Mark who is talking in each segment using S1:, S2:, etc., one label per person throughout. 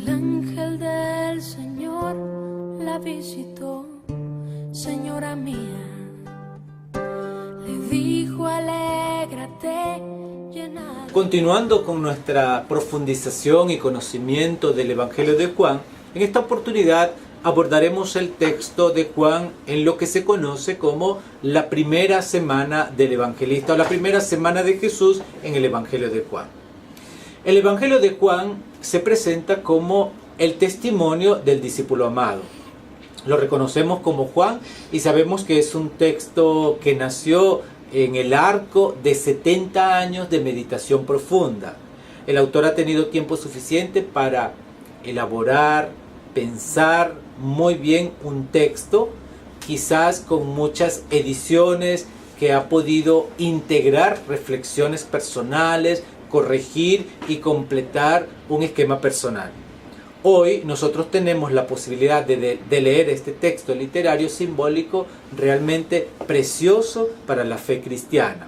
S1: El ángel del Señor la visitó, señora mía, le dijo alégrate, llena.
S2: Continuando con nuestra profundización y conocimiento del Evangelio de Juan, en esta oportunidad abordaremos el texto de Juan en lo que se conoce como la primera semana del evangelista o la primera semana de Jesús en el Evangelio de Juan. El Evangelio de Juan se presenta como el testimonio del discípulo amado. Lo reconocemos como Juan y sabemos que es un texto que nació en el arco de 70 años de meditación profunda. El autor ha tenido tiempo suficiente para elaborar, pensar muy bien un texto, quizás con muchas ediciones, que ha podido integrar reflexiones personales, corregir y completar un esquema personal. Hoy nosotros tenemos la posibilidad de leer este texto literario simbólico realmente precioso para la fe cristiana.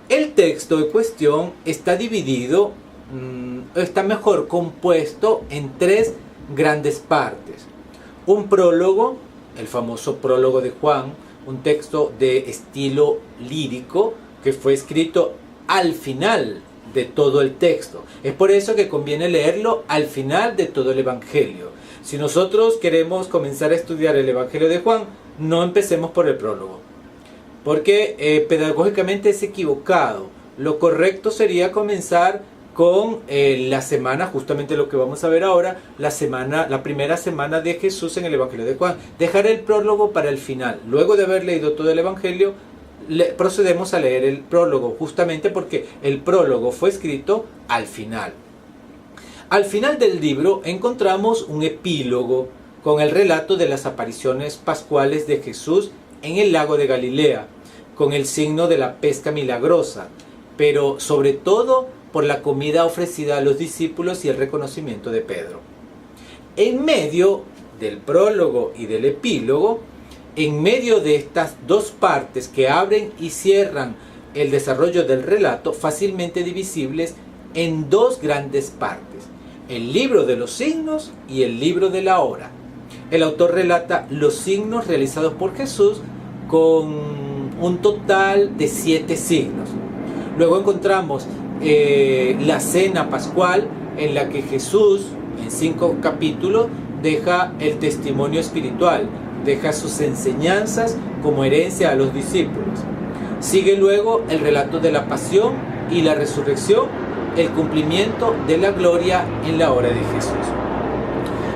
S2: El texto en cuestión está dividido, está mejor compuesto en tres grandes partes. Un prólogo, el famoso prólogo de Juan, un texto de estilo lírico que fue escrito al final de todo el texto. Es por eso que conviene leerlo al final de todo el Evangelio. Si nosotros queremos comenzar a estudiar el Evangelio de Juan, no empecemos por el prólogo, porque pedagógicamente es equivocado. Lo correcto sería comenzar con la semana, justamente lo que vamos a ver ahora, la primera semana de Jesús en el Evangelio de Juan. Dejar el prólogo para el final. Luego de haber leído todo el Evangelio, procedemos a leer el prólogo, justamente porque el prólogo fue escrito al final. Al final del libro encontramos un epílogo con el relato de las apariciones pascuales de Jesús en el lago de Galilea, con el signo de la pesca milagrosa, pero sobre todo por la comida ofrecida a los discípulos y el reconocimiento de Pedro. En medio del prólogo y del epílogo, en medio de estas dos partes que abren y cierran el desarrollo del relato, fácilmente divisibles en dos grandes partes: el libro de los signos y el libro de la hora. El autor relata los signos realizados por Jesús con un total de 7 signos. Luego encontramos la cena pascual, en la que Jesús, en 5 capítulos, deja el testimonio espiritual, deja sus enseñanzas como herencia a los discípulos. Sigue luego el relato de la pasión y la resurrección, el cumplimiento de la gloria en la hora de Jesús.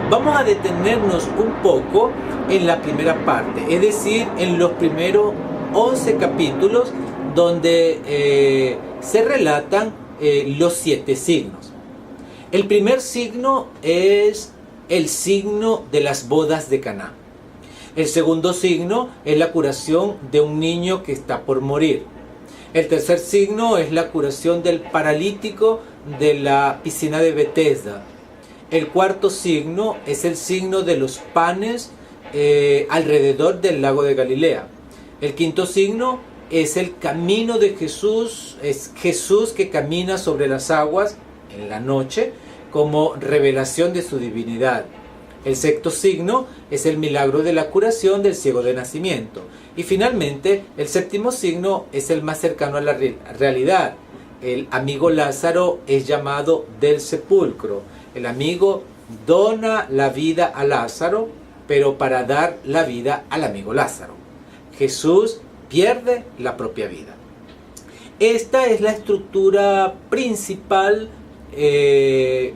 S2: Vamos a detenernos un poco en la primera parte, es decir, en los primeros 11 capítulos, donde se relatan los 7 signos. El primer signo es el signo de las bodas de Caná. El segundo signo es la curación de un niño que está por morir. El tercer signo es la curación del paralítico de la piscina de Betesda. El cuarto signo es el signo de los panes alrededor del lago de Galilea. El quinto signo es el camino de Jesús, es Jesús que camina sobre las aguas en la noche como revelación de su divinidad. El sexto signo es el milagro de la curación del ciego de nacimiento. Y finalmente, el séptimo signo es el más cercano a la realidad. El amigo Lázaro es llamado del sepulcro. El amigo dona la vida a Lázaro, pero para dar la vida al amigo Lázaro. Jesús pierde la propia vida. Esta es la estructura principal que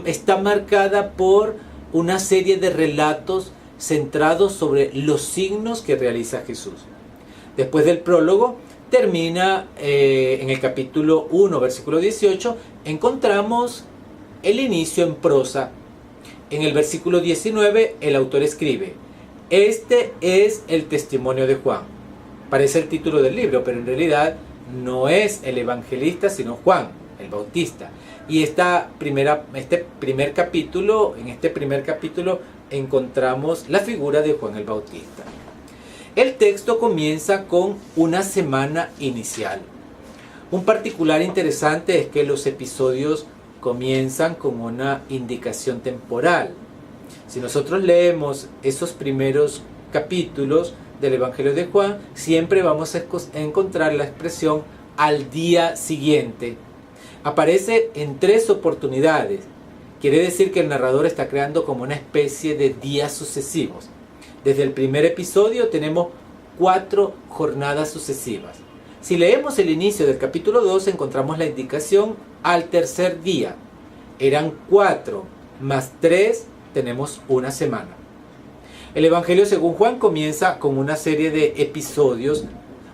S2: está marcada por una serie de relatos centrados sobre los signos que realiza Jesús. Después del prólogo termina en el capítulo 1, versículo 18, encontramos el inicio en prosa. En el versículo 19 el autor escribe: este es el testimonio de Juan. Parece el título del libro, pero en realidad no es el evangelista, sino Juan, el Bautista. Y en este primer capítulo encontramos la figura de Juan el Bautista. El texto comienza con una semana inicial. Un particular interesante es que los episodios comienzan con una indicación temporal. Si nosotros leemos esos primeros capítulos del Evangelio de Juan, siempre vamos a encontrar la expresión al día siguiente. Aparece en 3 oportunidades. Quiere decir que el narrador está creando como una especie de días sucesivos. Desde el primer episodio tenemos 4 jornadas sucesivas. Si leemos el inicio del capítulo 2, encontramos la indicación al tercer día. Eran 4 más 3, tenemos una semana. El Evangelio según Juan comienza con una serie de episodios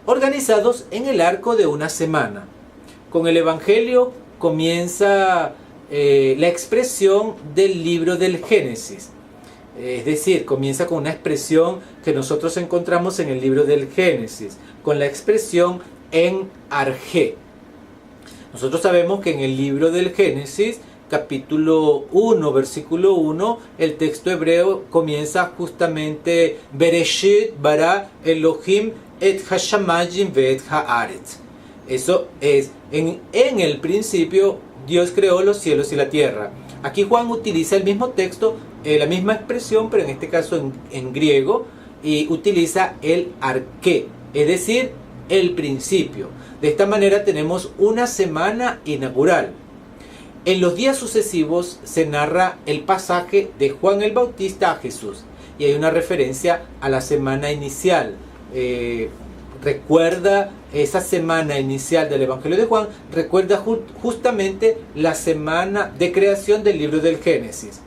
S2: organizados en el arco de una semana. Con el Evangelio comienza la expresión del libro del Génesis. Es decir, comienza con una expresión que nosotros encontramos en el libro del Génesis, con la expresión en arjé. Nosotros sabemos que en el libro del Génesis, capítulo 1, versículo 1, el texto hebreo comienza justamente Bereshit bara Elohim et hashamayim ve'et haaretz. Eso es, en el principio Dios creó los cielos y la tierra. Aquí Juan utiliza el mismo texto, la misma expresión, pero en este caso en griego, y utiliza el arqué, es decir, el principio. De esta manera tenemos una semana inaugural. En los días sucesivos se narra el pasaje de Juan el Bautista a Jesús, y hay una referencia a la semana inicial. Recuerda esa semana inicial del Evangelio de Juan, recuerda justamente la semana de creación del libro del Génesis.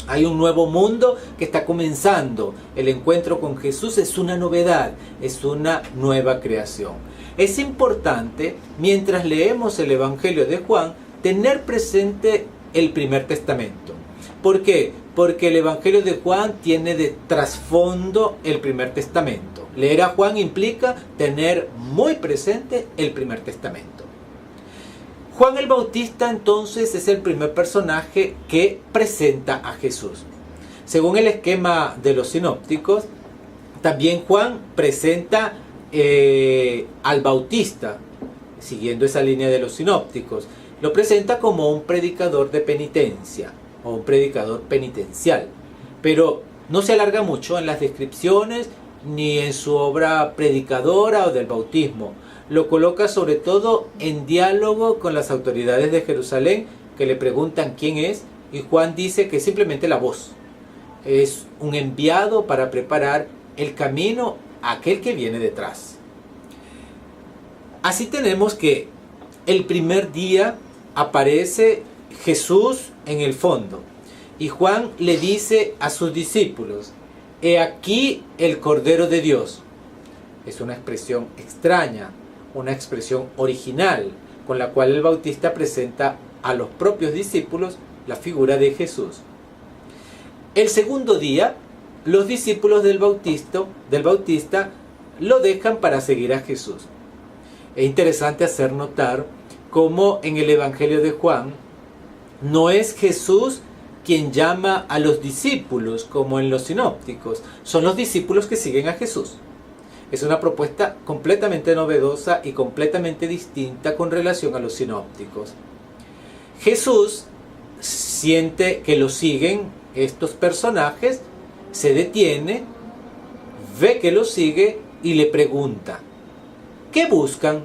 S2: Hay un nuevo mundo que está comenzando. El encuentro con Jesús es una novedad, es una nueva creación. Es importante, mientras leemos el Evangelio de Juan, tener presente el Primer Testamento. ¿Por qué? Porque el Evangelio de Juan tiene de trasfondo el Primer Testamento. Leer a Juan implica tener muy presente el Primer Testamento. Juan el Bautista entonces es el primer personaje que presenta a Jesús. Según el esquema de los sinópticos, también Juan presenta al Bautista, siguiendo esa línea de los sinópticos. Lo presenta como un predicador de penitencia o un predicador penitencial, pero no se alarga mucho en las descripciones ni en su obra predicadora o del bautismo. Lo coloca sobre todo en diálogo con las autoridades de Jerusalén, que le preguntan quién es, y Juan dice que simplemente la voz. Es un enviado para preparar el camino a aquel que viene detrás. Así tenemos que el primer día aparece Jesús en el fondo, y Juan le dice a sus discípulos: he aquí el Cordero de Dios. Es una expresión extraña, una expresión original, con la cual el Bautista presenta a los propios discípulos la figura de Jesús. El segundo día, los discípulos del Bautista lo dejan para seguir a Jesús. Es interesante hacer notar cómo en el Evangelio de Juan no es Jesús quien llama a los discípulos como en los sinópticos, son los discípulos que siguen a Jesús. Es una propuesta completamente novedosa y completamente distinta con relación a los sinópticos. Jesús siente que lo siguen estos personajes, se detiene, ve que lo sigue y le pregunta: ¿qué buscan?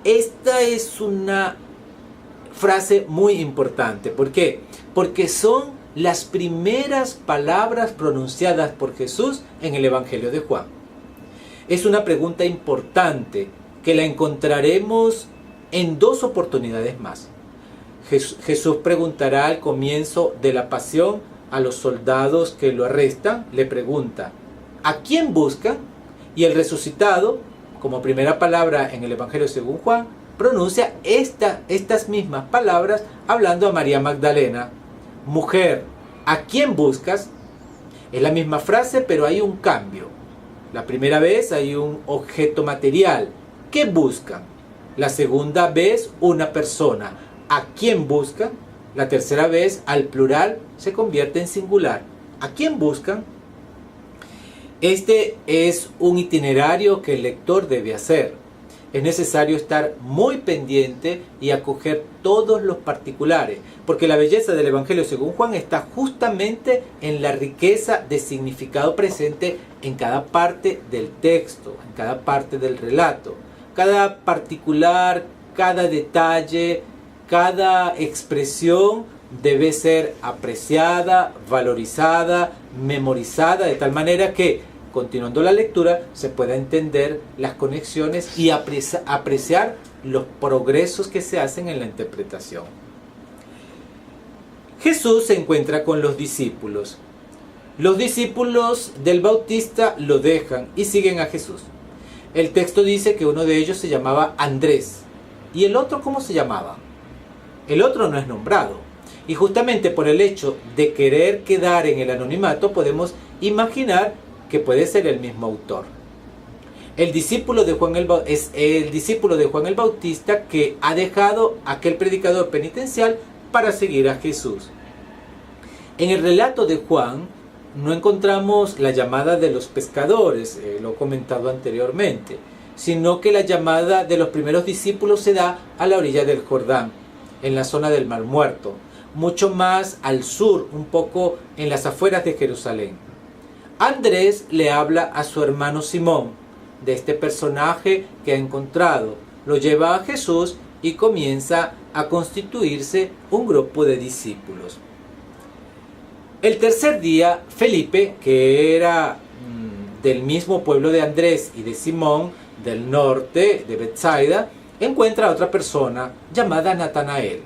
S2: Esta es una frase muy importante. ¿Por qué? Porque son las primeras palabras pronunciadas por Jesús en el Evangelio de Juan. Es una pregunta importante que la encontraremos en 2 oportunidades más. Jesús preguntará al comienzo de la pasión a los soldados que lo arrestan, le pregunta: ¿a quién buscan? Y el resucitado, como primera palabra en el Evangelio según Juan, pronuncia estas mismas palabras hablando a María Magdalena: mujer, ¿a quién buscas? Es la misma frase, pero hay un cambio. La primera vez hay un objeto material. ¿Qué buscan? La segunda vez una persona. ¿A quién buscan? La tercera vez al plural se convierte en singular. ¿A quién buscan? Este es un itinerario que el lector debe hacer. es necesario estar muy pendiente y acoger todos los particulares, porque la belleza del Evangelio según Juan está justamente en la riqueza de significado presente en cada parte del texto, en cada parte del relato. Cada particular, cada detalle, cada expresión debe ser apreciada, valorizada, memorizada, de tal manera que, continuando la lectura, se pueda entender las conexiones y apreciar los progresos que se hacen en la interpretación. Jesús se encuentra con los discípulos. Los discípulos del Bautista lo dejan y siguen a Jesús. El texto dice que uno de ellos se llamaba Andrés. ¿Y el otro cómo se llamaba? El otro no es nombrado. Y justamente por el hecho de querer quedar en el anonimato podemos imaginar que puede ser el mismo autor. El discípulo de Juan es el discípulo de Juan el Bautista que ha dejado aquel predicador penitencial para seguir a Jesús. En el relato de Juan no encontramos la llamada de los pescadores, lo he comentado anteriormente, sino que la llamada de los primeros discípulos se da a la orilla del Jordán, en la zona del Mar Muerto, mucho más al sur, un poco en las afueras de Jerusalén. Andrés le habla a su hermano Simón de este personaje que ha encontrado, lo lleva a Jesús y comienza a constituirse un grupo de discípulos. El tercer día, Felipe, que era del mismo pueblo de Andrés y de Simón, del norte de Betsaida, encuentra a otra persona llamada Natanael.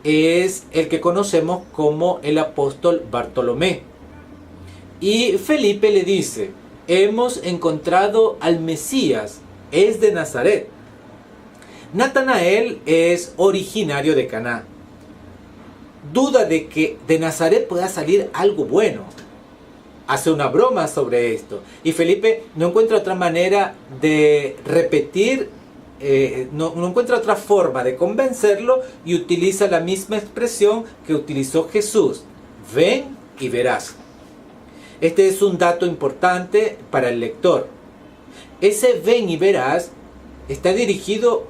S2: Es el que conocemos como el apóstol Bartolomé. Y Felipe le dice: hemos encontrado al Mesías, es de Nazaret. Natanael es originario de Caná. Duda de que de Nazaret pueda salir algo bueno. Hace una broma sobre esto. Y Felipe no encuentra otra manera de repetir, no encuentra otra forma de convencerlo y utiliza la misma expresión que utilizó Jesús: ven y verás. Este es un dato importante para el lector. Ese ven y verás está dirigido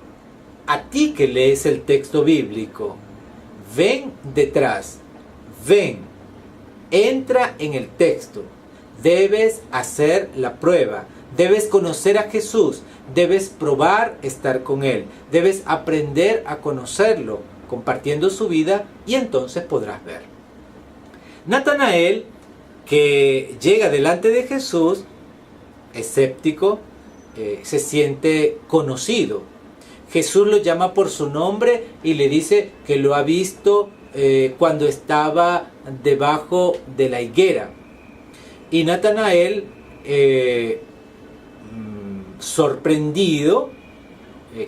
S2: a ti que lees el texto bíblico. Ven detrás, ven, entra en el texto. Debes hacer la prueba, debes conocer a Jesús, debes probar estar con Él, debes aprender a conocerlo, compartiendo su vida, y entonces podrás ver. Natanael, que llega delante de Jesús, escéptico, se siente conocido. Jesús lo llama por su nombre y le dice que lo ha visto cuando estaba debajo de la higuera. Y Natanael, sorprendido,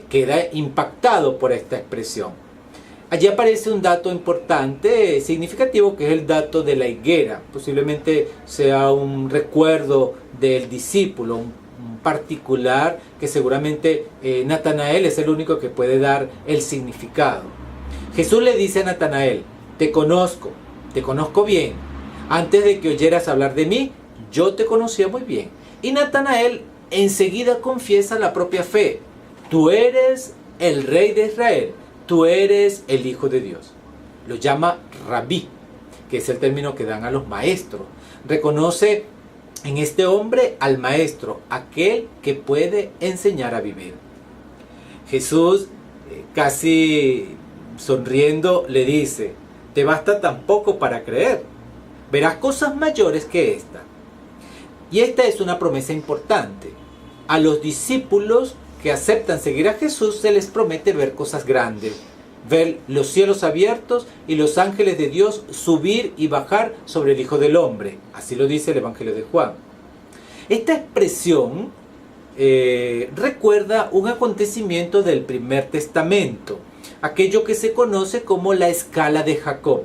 S2: queda impactado por esta expresión. Allí aparece un dato importante, significativo, que es el dato de la higuera. Posiblemente sea un recuerdo del discípulo, un particular que seguramente Natanael es el único que puede dar el significado. Jesús le dice a Natanael: te conozco bien. Antes de que oyeras hablar de mí, yo te conocía muy bien. Y Natanael enseguida confiesa la propia fe: tú eres el Rey de Israel, tú eres el Hijo de Dios. Lo llama Rabí, que es el término que dan a los maestros. Reconoce en este hombre al maestro, aquel que puede enseñar a vivir. Jesús, casi sonriendo, le dice: te basta tan poco para creer, verás cosas mayores que esta. Y esta es una promesa importante. A los discípulos que aceptan seguir a Jesús se les promete ver cosas grandes, ver los cielos abiertos y los ángeles de Dios subir y bajar sobre el Hijo del Hombre. Así lo dice el Evangelio de Juan. Esta expresión recuerda un acontecimiento del Primer Testamento, aquello que se conoce como la escala de Jacob.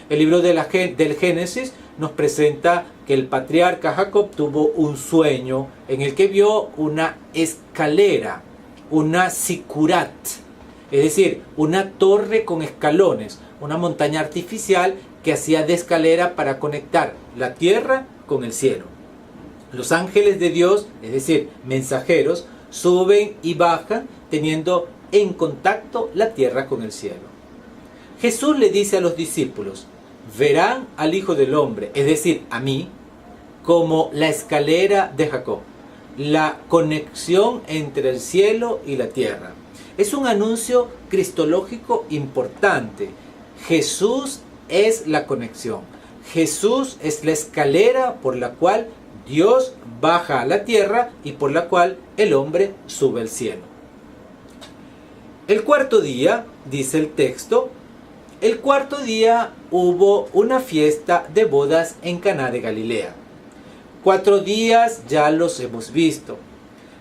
S2: El libro del Génesis nos presenta que el patriarca Jacob tuvo un sueño en el que vio una escalera, una sicurat, es decir, una torre con escalones, una montaña artificial que hacía de escalera para conectar la tierra con el cielo. Los ángeles de Dios, es decir, mensajeros, suben y bajan teniendo en contacto la tierra con el cielo. Jesús le dice a los discípulos: verán al Hijo del Hombre, es decir, a mí, como la escalera de Jacob, la conexión entre el cielo y la tierra. Es un anuncio cristológico importante. Jesús es la conexión. Jesús es la escalera por la cual Dios baja a la tierra y por la cual el hombre sube al cielo. El cuarto día, dice el texto, el cuarto día hubo una fiesta de bodas en Caná de Galilea. 4 días ya los hemos visto.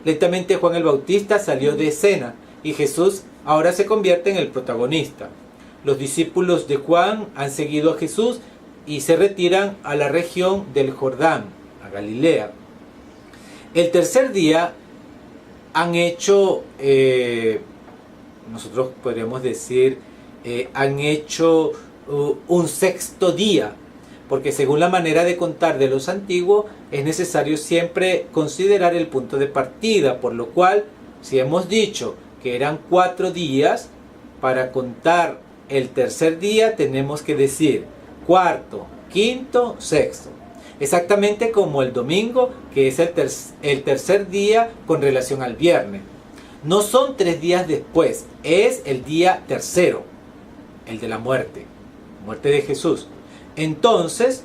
S2: Lentamente Juan el Bautista salió de escena y Jesús ahora se convierte en el protagonista. Los discípulos de Juan han seguido a Jesús y se retiran a la región del Jordán, a Galilea. El tercer día han hecho, nosotros podríamos decir, han hecho un sexto día, porque según la manera de contar de los antiguos es necesario siempre considerar el punto de partida, por lo cual si hemos dicho que eran 4 días, para contar el tercer día tenemos que decir cuarto, quinto, sexto. Exactamente como el domingo, que es el tercer día con relación al viernes. No son 3 días después, es el día tercero, el de la muerte de Jesús. Entonces,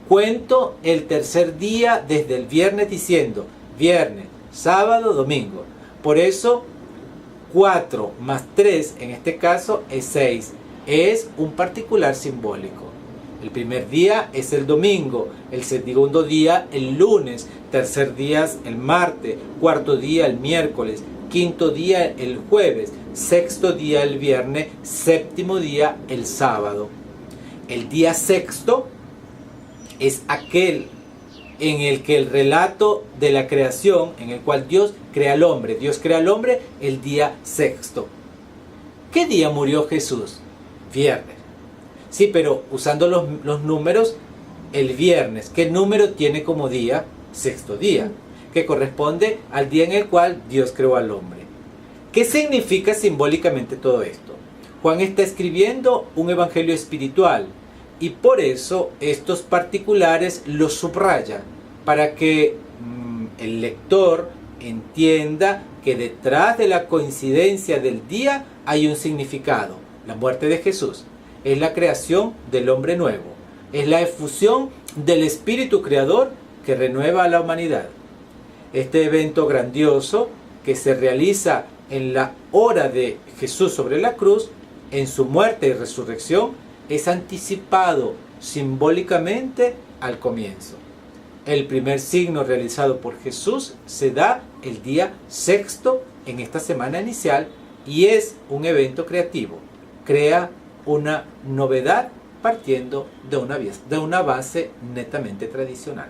S2: cuento el tercer día desde el viernes diciendo viernes, sábado, domingo. Por eso 4 más 3 en este caso es 6. Es un particular simbólico. El primer día es el domingo, el segundo día el lunes, tercer día el martes, cuarto día el miércoles, quinto día el jueves, sexto día el viernes, séptimo día el sábado. El día sexto es aquel en el que el relato de la creación, en el cual Dios crea al hombre. Dios crea al hombre el día sexto. ¿Qué día murió Jesús? Viernes. Sí, pero usando los números, el viernes. ¿Qué número tiene como día? Sexto día, que corresponde al día en el cual Dios creó al hombre. ¿Qué significa simbólicamente todo esto? Juan está escribiendo un evangelio espiritual y por eso estos particulares los subraya para que el lector entienda que detrás de la coincidencia del día hay un significado. La muerte de Jesús es la creación del hombre nuevo, es la efusión del espíritu creador que renueva a la humanidad. Este evento grandioso que se realiza en la hora de Jesús sobre la cruz, en su muerte y resurrección, es anticipado simbólicamente al comienzo. El primer signo realizado por Jesús se da el día sexto en esta semana inicial y es un evento creativo. Crea una novedad partiendo de una base netamente tradicional.